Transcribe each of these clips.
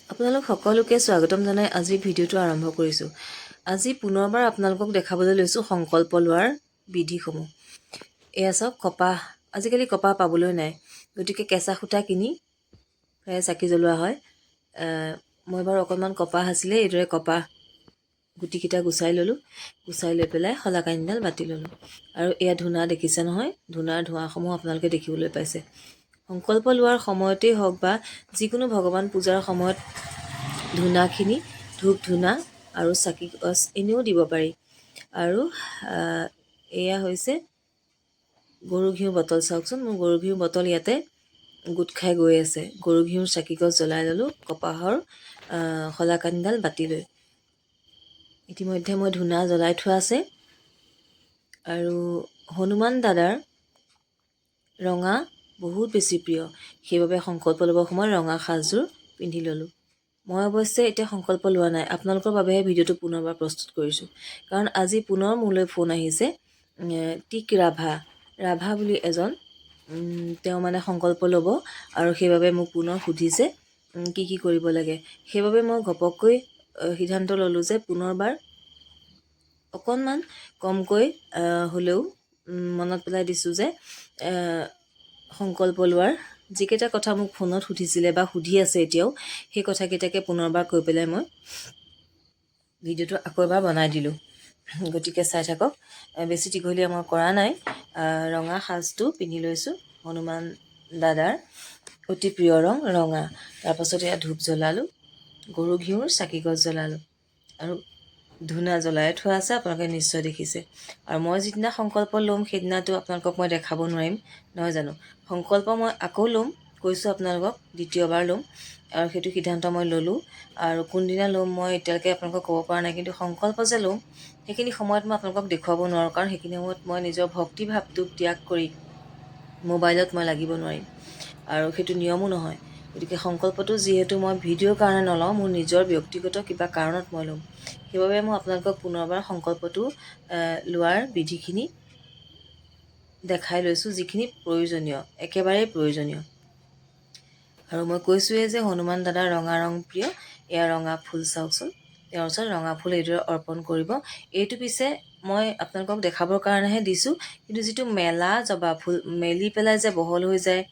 আপোনালোক সকলোকে স্বাগতম জনাই আজি ভিডিঅ'টো আৰম্ভ কৰিছোঁ। আজি পুনৰবাৰ আপোনালোকক দেখাবলৈ লৈছোঁ সংকল্প লোৱাৰ বিধিসমূহ। এয়া চাওক, কপাহ আজিকালি কপাহ পাবলৈ নাই, গতিকে কেঁচা সূতা কিনি প্ৰায় চাকি জ্বলোৱা হয়। মই বাৰু অকণমান কপাহ আছিলে, এইদৰে কপাহ গুটিকেইটা গুচাই ল'লোঁ। গুচাই লৈ পেলাই শলাকানিডাল বাতি ল'লোঁ। আৰু এয়া ধূনা দেখিছে নহয়, ধূনাৰ ধোঁৱাসমূহ আপোনালোকে দেখিবলৈ পাইছে। সংকল্প লোৱাৰ সময়তেই হওক বা যিকোনো ভগৱান পূজাৰ সময়ত ধূনাখিনি ধূপ ধূনা আৰু চাকি গছ এনেও দিব পাৰি। আৰু এয়া হৈছে গৰু ঘিউ বটল। চাওকচোন, মোৰ গৰু ঘিউ বটল ইয়াতে গোট খাই গৈ আছে। গৰু ঘিউৰ চাকি গছ জ্বলাই ল'লোঁ কপাহৰ শলাকানিডাল বাতি লৈ। ইতিমধ্যে মই ধূনা জ্বলাই থোৱা আছে। আৰু হনুমান দাদাৰ ৰঙা বহুত বেছি প্ৰিয়, সেইবাবে সংকল্প ল'বৰ সময়ত ৰঙা সাজযোৰ পিন্ধি ল'লোঁ। মই অৱশ্যে এতিয়া সংকল্প লোৱা নাই, আপোনালোকৰ বাবেহে ভিডিঅ'টো পুনৰবাৰ প্ৰস্তুত কৰিছোঁ। কাৰণ আজি পুনৰ মোলৈ ফোন আহিছে টিক ৰাভা বুলি এজন, তেওঁ মানে সংকল্প ল'ব আৰু সেইবাবে মোক পুনৰ সুধিছে কি কি কৰিব লাগে। সেইবাবে মই ঘপককৈ সিদ্ধান্ত ল'লোঁ যে পুনৰবাৰ অকণমান কমকৈ হ'লেও মনত পেলাই দিছোঁ যে সংকল্প লোৱাৰ যিকেইটা কথা মোক ফোনত সুধিছিলে বা সুধি আছে এতিয়াও, সেই কথাকেইটাকে পুনৰবাৰ কৈ পেলাই মই ভিডিঅ'টো আকৌ এবাৰ বনাই দিলোঁ। গতিকে চাই থাকক, বেছি দীঘলীয়া মই কৰা নাই। ৰঙা সাজটো পিন্ধি লৈছোঁ, হনুমান দাদাৰ অতি প্ৰিয় ৰং ৰঙা। তাৰপাছত এয়া ধূপ জ্বলালোঁ, গৰু ঘিউৰ চাকি গছ জ্বলালোঁ আৰু ধূনা জ্বলাই থোৱা আছে, আপোনালোকে নিশ্চয় দেখিছে। আৰু মই যিদিনা সংকল্প ল'ম সেইদিনাটো আপোনালোকক মই দেখাব নোৱাৰিম নহয় জানো। সংকল্প মই আকৌ ল'ম, কৈছোঁ আপোনালোকক দ্বিতীয়বাৰ ল'ম, আৰু সেইটো সিদ্ধান্ত মই ল'লোঁ। আৰু কোনদিনা ল'ম মই এতিয়ালৈকে আপোনালোকক ক'ব পৰা নাই, কিন্তু সংকল্প যে ল'ম সেইখিনি সময়ত মই আপোনালোকক দেখুৱাব নোৱাৰোঁ, কাৰণ সেইখিনি সময়ত মই নিজৰ ভক্তিভাৱটোক ত্যাগ কৰি মোবাইলত মই লাগিব নোৱাৰিম, আৰু সেইটো নিয়মো নহয়। গতিকে সংকল্পটো যিহেতু মই ভিডিঅ'ৰ কাৰণে নলওঁ, মোৰ নিজৰ ব্যক্তিগত কিবা কাৰণত মই ল'ম, সেইবাবে মই আপোনালোকক পুনৰবাৰ সংকল্পটো লোৱাৰ বিধিখিনি দেখাই লৈছোঁ, যিখিনি প্ৰয়োজনীয়, একেবাৰেই প্ৰয়োজনীয়। আৰু মই কৈছোঁৱেই যে হনুমান দাদাৰ ৰঙা ৰং প্ৰিয়। এয়া ৰঙা ফুল চাওকচোন, তেওঁৰ ওচৰত ৰঙা ফুল এইদৰে অৰ্পণ কৰিব। এইটো পিছে মই আপোনালোকক দেখাবৰ কাৰণেহে দিছোঁ, কিন্তু যিটো মেলা জবা ফুল, মেলি পেলাই যে বহল হৈ যায়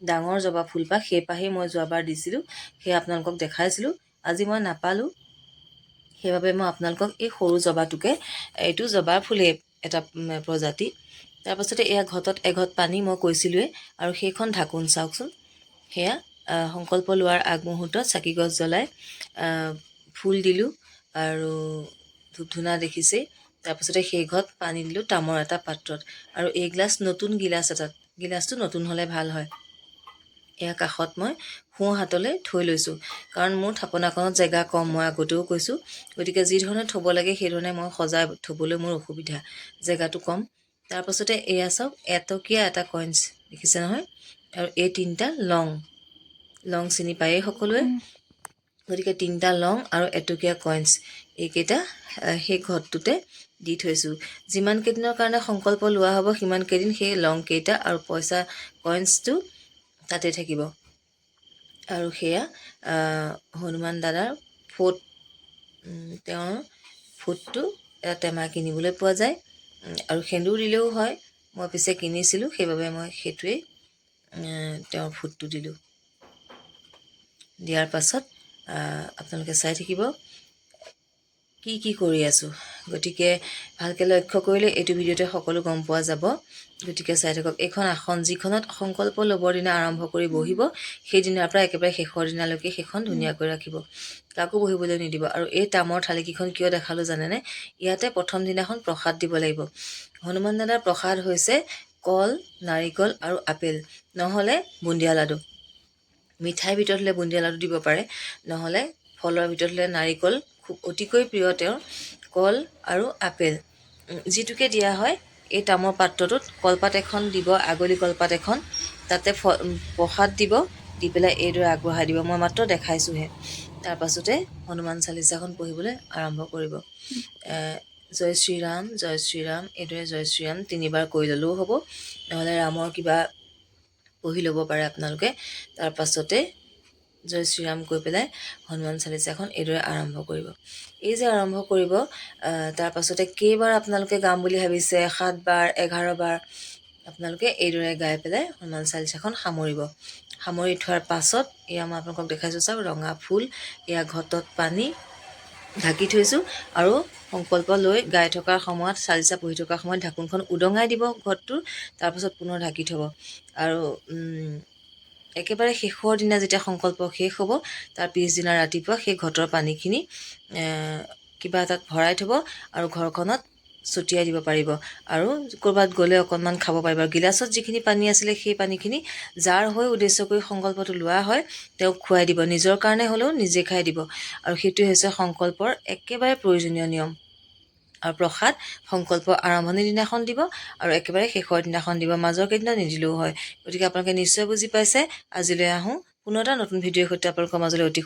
ডাঙৰ জবা ফুলপাহ, সেই পাহেই মই যোৱাবাৰ দিছিলোঁ, সেয়া আপোনালোকক দেখাইছিলোঁ। আজি মই নাপালোঁ, সেইবাবে মই আপোনালোকক এই সৰু জবাটোকে, এইটো জবা ফুলেই এটা প্ৰজাতি। তাৰপাছতে এয়া ঘটত এঘট পানী মই কৈছিলোঁৱেই, আৰু সেইখন ঢাকোন চাওকচোন। সেয়া সংকল্প লোৱাৰ আগমুহূৰ্তত চাকি গছ জ্বলাই ফুল দিলোঁ আৰু ধূপ ধূনা দেখিছেই। তাৰপাছতে সেই ঘৰত পানী দিলোঁ তামৰ এটা পাত্ৰত, আৰু এইগিলাচ নতুন গিলাচ এটাত, গিলাচটো নতুন হ'লে ভাল হয়। এয়া কাষত মই সোঁ হাতলৈ থৈ লৈছোঁ, কাৰণ মোৰ থাপনাখনত জেগা কম, মই আগতেও কৈছোঁ। গতিকে যি ধৰণে থ'ব লাগে সেইধৰণে মই সজাই থ'বলৈ মোৰ অসুবিধা, জেগাটো কম। তাৰপাছতে এয়া চাওক, এটকীয়া এটা কইনছ দেখিছে নহয়, আৰু এই তিনিটা লং চিনি পায়েই সকলোৱে। গতিকে তিনিটা লং আৰু এটকীয়া কইনছ, এইকেইটা সেই ঘৰটোতে দি থৈছোঁ। যিমান কেইদিনৰ কাৰণে সংকল্প লোৱা হ'ব সিমান কেইদিন সেই লং কেইটা আৰু পইচা কইনছটো তাতে থাকিব। আৰু সেয়া হনুমান দাদাৰ ফুট, তেওঁৰ ফুটটো এটা টেমা কিনিবলৈ পোৱা যায়, আৰু সেন্দুৰ দিলেও হয়। মই পিছে কিনিছিলোঁ, সেইবাবে মই সেইটোৱেই তেওঁৰ ফুটটো দিলোঁ। দিয়াৰ পাছত আপোনালোকে চাই থাকিব কি কৰি আছোঁ। গতিকে ভালকৈ লক্ষ্য কৰিলে এইটো ভিডিঅ'তে সকলো গম পোৱা যাব। গতিকে চাই থাকক। এইখন আসন যিখনত সংকল্প ল'বৰ দিনা আৰম্ভ কৰি বহিব, সেইদিনাৰ পৰা একেবাৰে শেষৰ দিনালৈকে সেইখন ধুনীয়াকৈ ৰাখিব, কাকো বহিবলৈ নিদিব। আৰু এই তামৰ থালিকেইখন কিয় দেখালোঁ জানেনে? ইয়াতে প্ৰথম দিনাখন প্ৰসাদ দিব লাগিব। হনুমান দাদাৰ প্ৰসাদ হৈছে কল, নাৰিকল আৰু আপেল, নহ'লে বুন্দিয়া লাডু। মিঠাইৰ ভিতৰত হ'লে বুন্দিয়া লাডু দিব পাৰে, নহ'লে ফলৰ ভিতৰত হ'লে নাৰিকল, খুব অতিকৈ প্ৰিয় তেওঁৰ, কল আৰু আপেল, যিটোকে দিয়া হয়। এই তামৰ পাত্ৰটোত কলপাত এখন দিব, আগলি কলপাত এখন, তাতে প্ৰসাদ দিব, দি পেলাই এইদৰে আগবঢ়াই দিব। মই মাত্ৰ দেখাইছোঁহে। তাৰপাছতে হনুমান চালিচাখন পঢ়িবলৈ আৰম্ভ কৰিব। জয় শ্ৰীৰাম এইদৰে জয় শ্ৰীৰাম 3বাৰ কৈ ল'লেও হ'ব, নহ'লে ৰামৰ কিবা পঢ়ি ল'ব পাৰে আপোনালোকে। তাৰপাছতে জয় শ্ৰীৰাম কৈ পেলাই হনুমান চালিচাখন এইদৰে আৰম্ভ কৰিব। এই যে আৰম্ভ কৰিব, তাৰ পাছতে কেইবাৰ আপোনালোকে গাম বুলি ভাবিছে, 7 বাৰ 11 বাৰ আপোনালোকে এইদৰে গাই পেলাই হনুমান চালিচাখন সামৰিব। সামৰি থোৱাৰ পাছত এয়া মই আপোনালোকক দেখাইছোঁ, চাওক ৰঙা ফুল, এয়া ঘটত পানী ঢাকি থৈছোঁ আৰু সংকল্প লৈ গাই থকাৰ সময়ত, চালিচা পঢ়ি থকাৰ সময়ত ঢাকোনখন উদঙাই দিব ঘটটোৰ, তাৰপাছত পুনৰ ঢাকি থ'ব। আৰু একেবাৰে শেষৰ দিনা যেতিয়া সংকল্প শেষ হ'ব, তাৰ পিছদিনা ৰাতিপুৱা সেই ঘটৰ পানীখিনি কিবা এটাত ভৰাই থ'ব আৰু ঘৰখনত ছটিয়াই দিব পাৰিব। আৰু ক'ৰবাত গ'লে অকণমান খাব পাৰিব। গিলাচত যিখিনি পানী আছিলে সেই পানীখিনি যাৰ হৈ উদ্দেশ্য কৰি সংকল্পটো লোৱা হয় তেওঁক খুৱাই দিব, নিজৰ কাৰণে হ'লেও নিজে খাই দিব। আৰু সেইটোৱে হৈছে সংকল্পৰ একেবাৰে প্ৰয়োজনীয় নিয়ম। আৰু প্ৰসাদ সংকল্প আৰম্ভণিৰ দিনাখন দিব আৰু একেবাৰে শেষৰ দিনাখন দিব, মাজৰ কেইদিনা নিদিলেও হয়। গতিকে আপোনালোকে নিশ্চয় বুজি পাইছে। আজিলৈ আহোঁ পুনৰ এটা নতুন ভিডিঅ'ৰ সৈতে আপোনালোকৰ মাজলৈ অতি